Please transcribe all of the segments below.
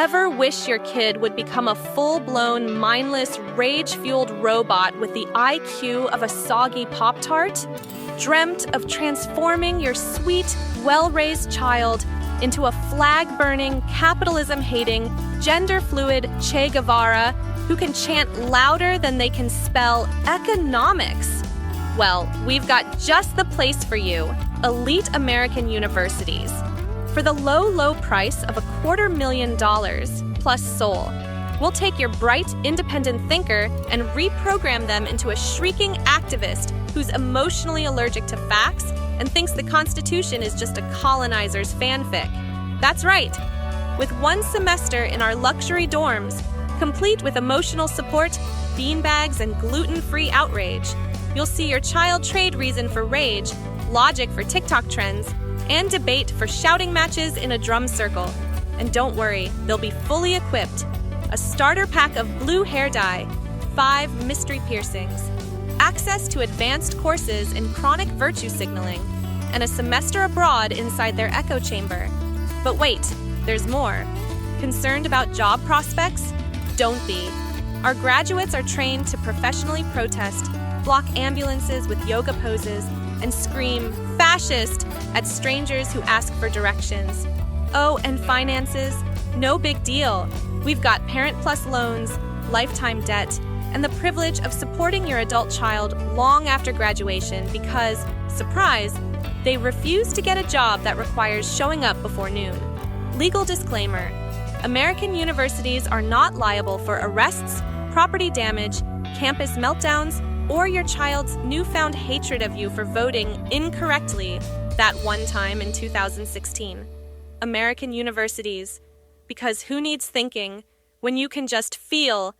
Ever wish your kid would become a full-blown, mindless, rage-fueled robot with the IQ of a soggy Pop-Tart? Dreamt of transforming your sweet, well-raised child into a flag-burning, capitalism-hating, gender-fluid Che Guevara who can chant louder than they can spell economics? Well, we've got just the place for you, elite American universities. For the low, low price of $250,000 plus Soul, we'll take your bright, independent thinker and reprogram them into a shrieking activist who's emotionally allergic to facts and thinks the Constitution is just a colonizer's fanfic. That's right. With one semester in our luxury dorms, complete with emotional support, beanbags, and gluten-free outrage, you'll see your child trade reason for rage, logic for TikTok trends, and debate for shouting matches in a drum circle. And don't worry, they'll be fully equipped. A starter pack of blue hair dye, 5 mystery piercings, access to advanced courses in chronic virtue signaling, and a semester abroad inside their echo chamber. But wait, there's more. Concerned about job prospects? Don't be. Our graduates are trained to professionally protest, block ambulances with yoga poses, and scream fascist at strangers who ask for directions. Oh, and finances? No big deal. We've got Parent Plus loans, lifetime debt, and the privilege of supporting your adult child long after graduation because, surprise, they refuse to get a job that requires showing up before noon. Legal disclaimer: American universities are not liable for arrests, property damage, campus meltdowns, or your child's newfound hatred of you for voting incorrectly that one time in 2016. American universities, because who needs thinking when you can just feel?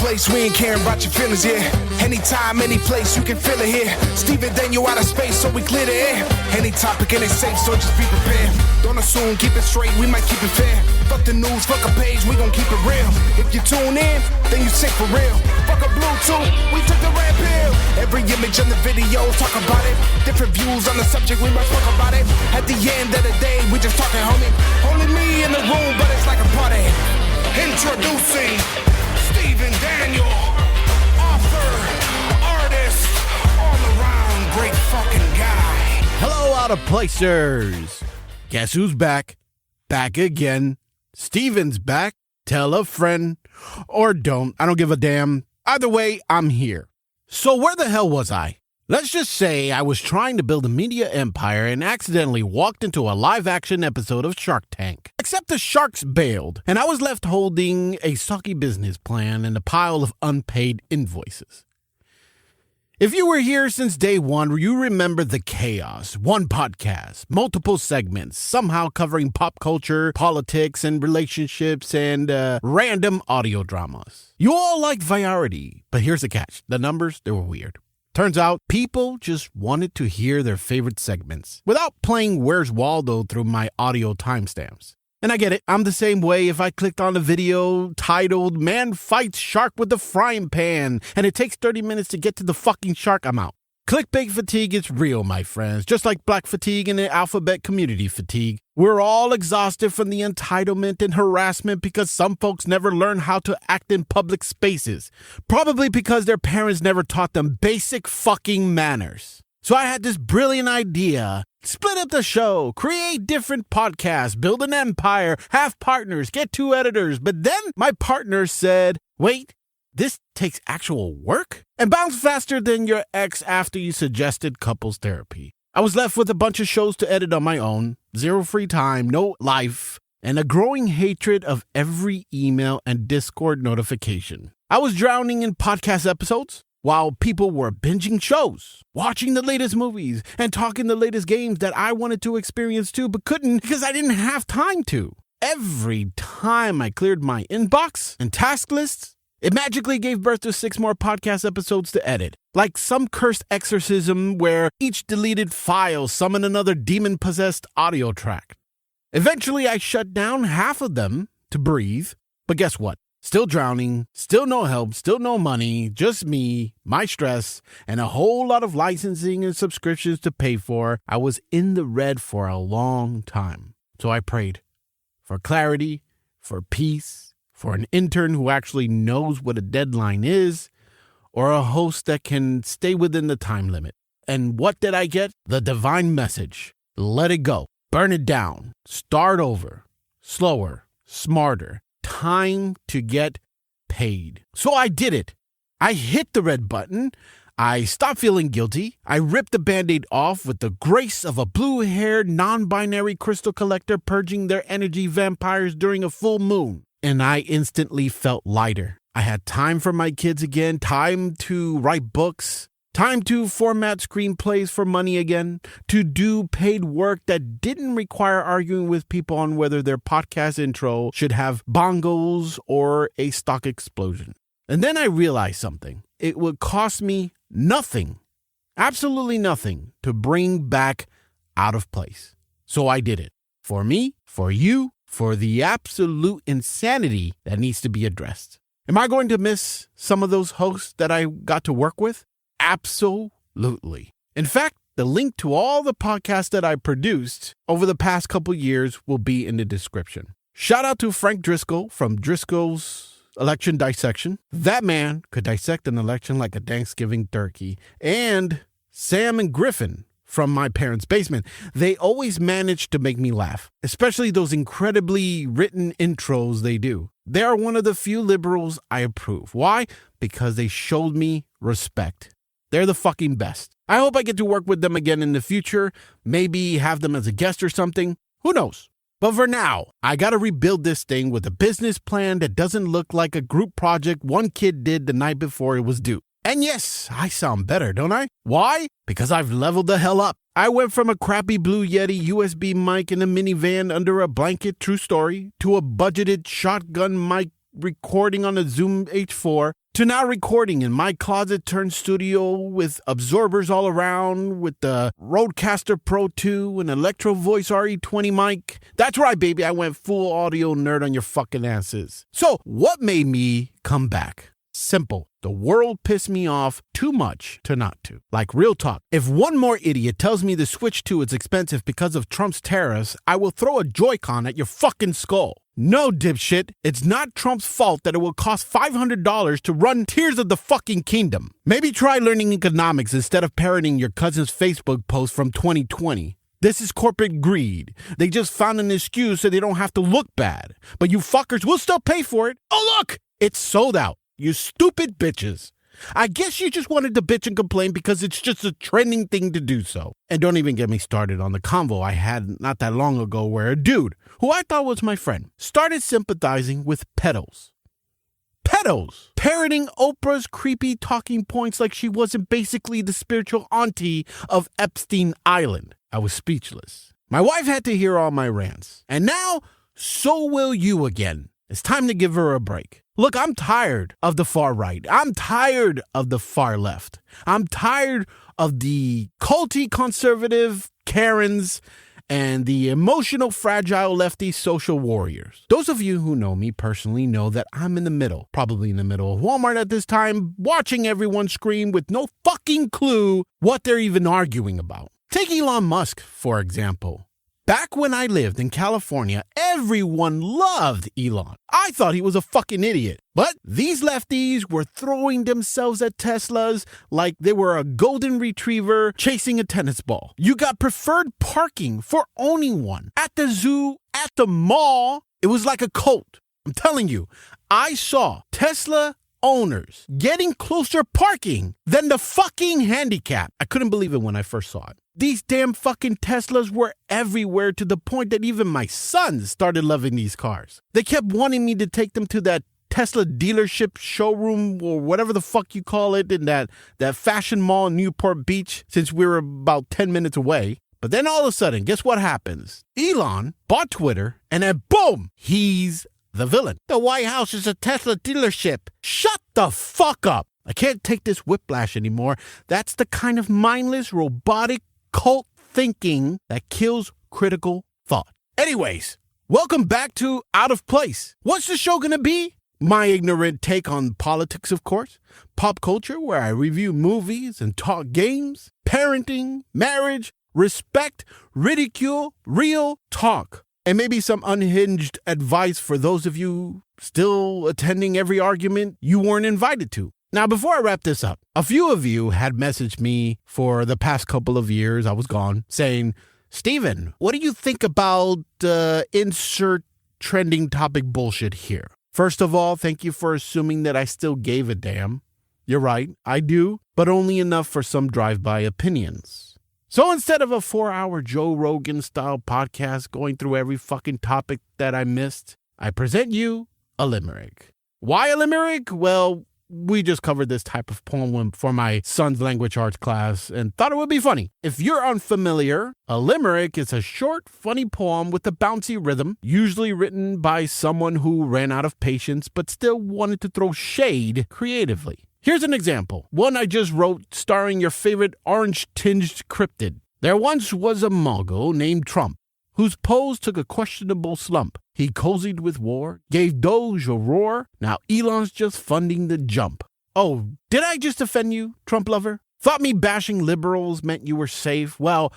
Place we ain't caring about your feelings here. Anytime, any place, you can feel it here. Steven Daniel out of space, so we clear the air. Any topic and it's safe, so just be prepared. Don't assume, keep it straight, we might keep it fair. Fuck the news, fuck a page, we gon' keep it real. If you tune in, then you sick for real. Fuck a Bluetooth, we took the red pill. Every image in the video, talk about it. Different views on the subject, we must talk about it. At the end of the day, we just talking, homie. Only me in the room, but it's like a party. Introducing Steven Daniel, author, artist, all around great fucking guy. Hello, out of placers. Guess who's back? Back again. Steven's back. Tell a friend. Or don't. I don't give a damn. Either way, I'm here. So where the hell was I? Let's just say I was trying to build a media empire and accidentally walked into a live-action episode of Shark Tank. Except the sharks bailed, and I was left holding a soggy business plan and a pile of unpaid invoices. If you were here since day one, you remember the chaos. One podcast, multiple segments, somehow covering pop culture, politics, and relationships, and random audio dramas. You all like variety, but here's the catch. The numbers, they were weird. Turns out, people just wanted to hear their favorite segments without playing Where's Waldo through my audio timestamps. And I get it, I'm the same way if I clicked on a video titled Man Fights Shark with a Frying Pan and it takes 30 minutes to get to the fucking shark, I'm out. Clickbait fatigue is real, my friends, just like black fatigue and the alphabet community fatigue. We're all exhausted from the entitlement and harassment because some folks never learn how to act in public spaces. Probably because their parents never taught them basic fucking manners. So I had this brilliant idea. Split up the show, create different podcasts, build an empire, have partners, get 2 editors. But then my partner said, wait, this takes actual work? And bounce faster than your ex after you suggested couples therapy. I was left with a bunch of shows to edit on my own, zero free time, no life, and a growing hatred of every email and Discord notification. I was drowning in podcast episodes while people were binging shows, watching the latest movies, and talking the latest games that I wanted to experience too, but couldn't because I didn't have time to. Every time I cleared my inbox and task lists, it magically gave birth to 6 more podcast episodes to edit. Like some cursed exorcism where each deleted file summoned another demon-possessed audio track. Eventually, I shut down half of them to breathe. But guess what? Still drowning, still no help, still no money, just me, my stress, and a whole lot of licensing and subscriptions to pay for. I was in the red for a long time. So I prayed for clarity, for peace, for an intern who actually knows what a deadline is, or a host that can stay within the time limit. And what did I get? The divine message. Let it go. Burn it down. Start over. Slower. Smarter. Time to get paid. So I did it. I hit the red button. I stopped feeling guilty. I ripped the Band-Aid off with the grace of a blue-haired, non-binary crystal collector purging their energy vampires during a full moon. And I instantly felt lighter. I had time for my kids again, time to write books, time to format screenplays for money again, to do paid work that didn't require arguing with people on whether their podcast intro should have bongos or a stock explosion. And then I realized something. It would cost me nothing, absolutely nothing, to bring back Out of Place. So I did it. For me, for you, for the absolute insanity that needs to be addressed. Am I going to miss some of those hosts that I got to work with? Absolutely. In fact, the link to all the podcasts that I produced over the past couple years will be in the description. Shout out to Frank Driscoll from Driscoll's Election Dissection. That man could dissect an election like a Thanksgiving turkey. And Sam and Griffin from My Parents' Basement. They always manage to make me laugh, especially those incredibly written intros they do. They are one of the few liberals I approve. Why? Because they showed me respect. They're the fucking best. I hope I get to work with them again in the future. Maybe have them as a guest or something. Who knows? But for now, I gotta rebuild this thing with a business plan that doesn't look like a group project one kid did the night before it was due. And yes, I sound better, don't I? Why? Because I've leveled the hell up. I went from a crappy Blue Yeti USB mic in a minivan under a blanket, true story, to a budgeted shotgun mic recording on a Zoom H4, to now recording in my closet turned studio with absorbers all around, with the Rodecaster Pro 2, an Electro Voice RE20 mic. That's right, baby, I went full audio nerd on your fucking asses. So, what made me come back? Simple. The world pissed me off too much to not to. Like, real talk. If one more idiot tells me the Switch 2 is expensive because of Trump's tariffs, I will throw a Joy-Con at your fucking skull. No, dipshit. It's not Trump's fault that it will cost $500 to run Tears of the fucking Kingdom. Maybe try learning economics instead of parroting your cousin's Facebook post from 2020. This is corporate greed. They just found an excuse so they don't have to look bad. But you fuckers will still pay for it. Oh, look! It's sold out. You stupid bitches. I guess you just wanted to bitch and complain because it's just a trending thing to do so. And don't even get me started on the convo I had not that long ago where a dude, who I thought was my friend, started sympathizing with pedos. Pedos! Parroting Oprah's creepy talking points like she wasn't basically the spiritual auntie of Epstein Island. I was speechless. My wife had to hear all my rants. And now, so will you again. It's time to give her a break. Look, I'm tired of the far right. I'm tired of the far left. I'm tired of the culty conservative Karens and the emotional fragile lefty social warriors. Those of you who know me personally know that I'm in the middle, probably in the middle of Walmart at this time, watching everyone scream with no fucking clue what they're even arguing about. Take Elon Musk, for example. Back when I lived in California, everyone loved Elon. I thought he was a fucking idiot. But these lefties were throwing themselves at Teslas like they were a golden retriever chasing a tennis ball. You got preferred parking for owning one. At the zoo, at the mall, it was like a cult. I'm telling you, I saw Tesla owners getting closer parking than the fucking handicap. I couldn't believe it when I first saw it. These damn fucking Teslas were everywhere to the point that even my sons started loving these cars. They kept wanting me to take them to that Tesla dealership showroom or whatever the fuck you call it in that fashion mall in Newport Beach since we were about 10 minutes away. But then all of a sudden, guess what happens? Elon bought Twitter and then boom, he's the villain. The White House is a Tesla dealership. Shut the fuck up. I can't take this whiplash anymore. That's the kind of mindless, robotic, cult thinking that kills critical thought. Anyways, welcome back to Out of Place. What's the show gonna be? My ignorant take on politics, of course. Pop culture, where I review movies and talk games, parenting, marriage, respect, ridicule, real talk. And maybe some unhinged advice for those of you still attending every argument you weren't invited to. Now, before I wrap this up, a few of you had messaged me for the past couple of years I was gone saying, Steven, what do you think about insert trending topic bullshit here? First of all, thank you for assuming that I still gave a damn. You're right, I do, but only enough for some drive-by opinions. So instead of a 4-hour Joe Rogan-style podcast going through every fucking topic that I missed, I present you a limerick. Why a limerick? Well, we just covered this type of poem for my son's language arts class and thought it would be funny. If you're unfamiliar, a limerick is a short, funny poem with a bouncy rhythm, usually written by someone who ran out of patience but still wanted to throw shade creatively. Here's an example, one I just wrote starring your favorite orange-tinged cryptid. There once was a mogul named Trump, whose pose took a questionable slump. He cozied with war, gave Doge a roar, now Elon's just funding the jump. Oh, did I just offend you, Trump lover? Thought me bashing liberals meant you were safe? Well,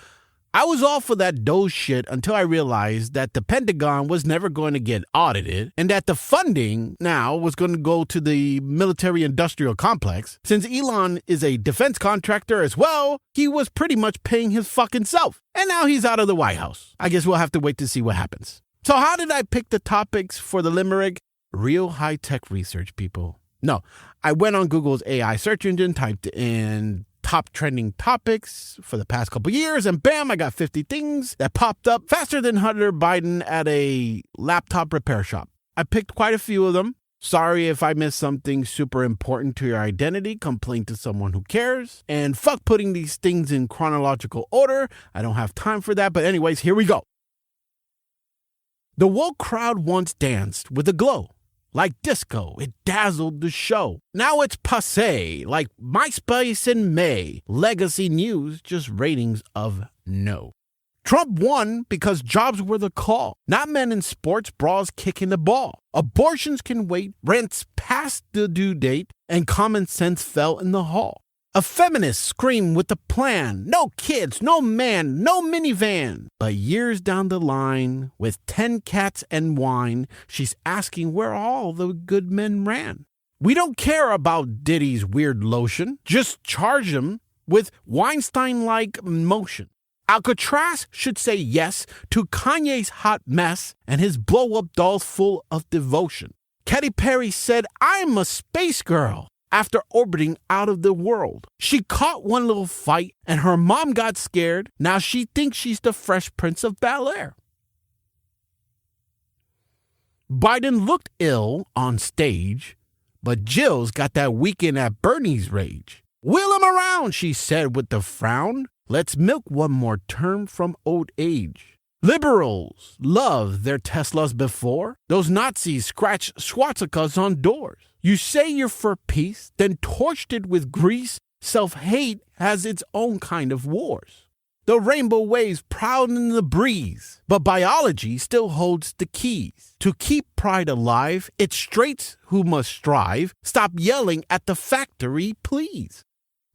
I was all for that Doge shit until I realized that the Pentagon was never going to get audited and that the funding now was going to go to the military-industrial complex. Since Elon is a defense contractor as well, he was pretty much paying his fucking self. And now he's out of the White House. I guess we'll have to wait to see what happens. So how did I pick the topics for the limerick? Real high-tech research, people. No, I went on Google's AI search engine, typed in top trending topics for the past couple years, and bam, I got 50 things that popped up faster than Hunter Biden at a laptop repair shop. I picked quite a few of them. Sorry if I missed something super important to your identity. Complain to someone who cares. And fuck putting these things in chronological order. I don't have time for that. But anyways, here we go. The woke crowd once danced with a glow. Like disco, it dazzled the show. Now it's passé, like MySpace in May. Legacy news, just ratings of no. Trump won because jobs were the call. Not men in sports bras kicking the ball. Abortions can wait, rents past the due date, and common sense fell in the hall. A feminist screamed with a plan. No kids, no man, no minivan. But years down the line, with 10 cats and wine, she's asking where all the good men ran. We don't care about Diddy's weird lotion. Just charge him with Weinstein-like motion. Alcatraz should say yes to Kanye's hot mess and his blow-up dolls full of devotion. Katy Perry said, I'm a space girl. After orbiting out of the world, she caught one little fight and her mom got scared. Now she thinks she's the Fresh Prince of Bel-Air. Biden looked ill on stage, but Jill's got that Weekend at Bernie's rage. Wheel him around, she said with a frown. Let's milk one more term from old age. Liberals love their Teslas before. Those Nazis scratch swastikas on doors. You say you're for peace, then torched it with grease. Self-hate has its own kind of wars. The rainbow waves proud in the breeze, but biology still holds the keys. To keep pride alive, it's straights who must strive. Stop yelling at the factory, please.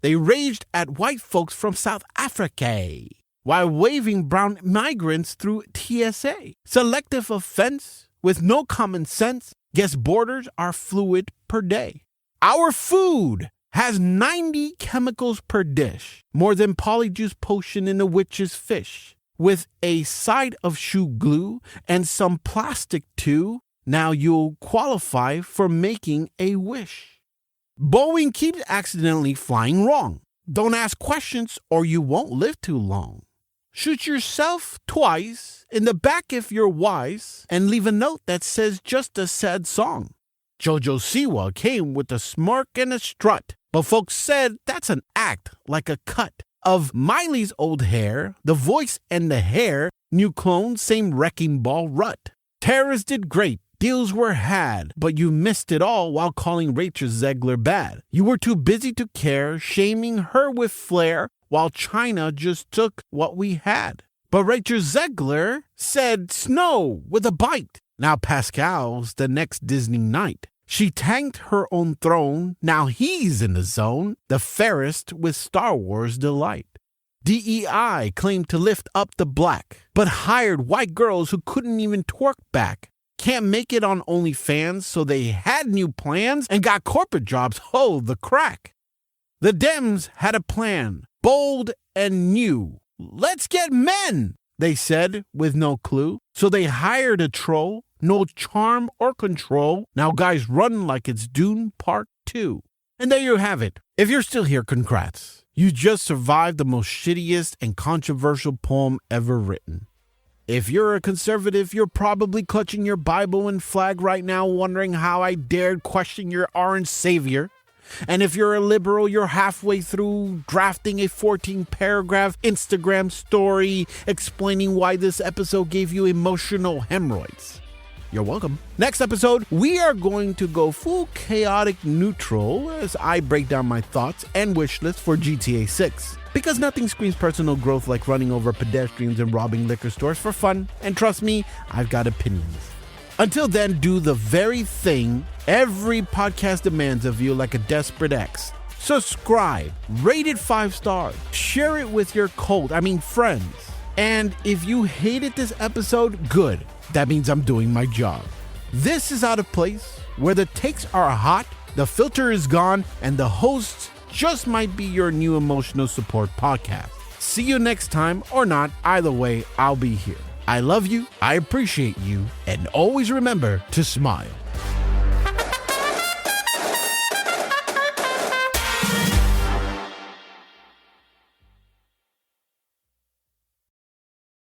They raged at white folks from South Africa while waving brown migrants through TSA. Selective offense with no common sense. Guess borders are fluid per day. Our food has 90 chemicals per dish, more than Polyjuice potion in a witch's fish. With a side of shoe glue and some plastic too, now you'll qualify for making a wish. Boeing keeps accidentally flying wrong. Don't ask questions or you won't live too long. Shoot yourself twice in the back if you're wise and leave a note that says just a sad song. Jojo Siwa came with a smirk and a strut, but folks said that's an act like a cut. Of Miley's old hair, the voice and the hair, new clone, same wrecking ball rut. Terrorists did great, deals were had, but you missed it all while calling Rachel Zegler bad. You were too busy to care, shaming her with flair, while China just took what we had. But Rachel Zegler said snow with a bite. Now Pascal's the next Disney night. She tanked her own throne, now he's in the zone, the fairest with Star Wars delight. DEI claimed to lift up the black, but hired white girls who couldn't even twerk back. Can't make it on OnlyFans, so they had new plans and got corporate jobs, the crack. The Dems had a plan, bold and new. Let's get men, they said with no clue. So they hired a troll, no charm or control. Now guys run like it's Dune Part 2. And there you have it. If you're still here, congrats. You just survived the most shittiest and controversial poem ever written. If you're a conservative, you're probably clutching your Bible and flag right now, wondering how I dared question your orange savior. And if you're a liberal, you're halfway through drafting a 14-paragraph Instagram story explaining why this episode gave you emotional hemorrhoids. You're welcome. Next episode, we are going to go full chaotic neutral as I break down my thoughts and wish list for GTA 6. Because nothing screams personal growth like running over pedestrians and robbing liquor stores for fun. And trust me, I've got opinions. Until then, do the very thing every podcast demands of you like a desperate ex. Subscribe, rate it 5 stars, share it with your friends. And if you hated this episode, good. That means I'm doing my job. This is Out of Place, where the takes are hot, the filter is gone, and the hosts just might be your new emotional support podcast. See you next time, or not. Either way, I'll be here. I love you, I appreciate you, and always remember to smile.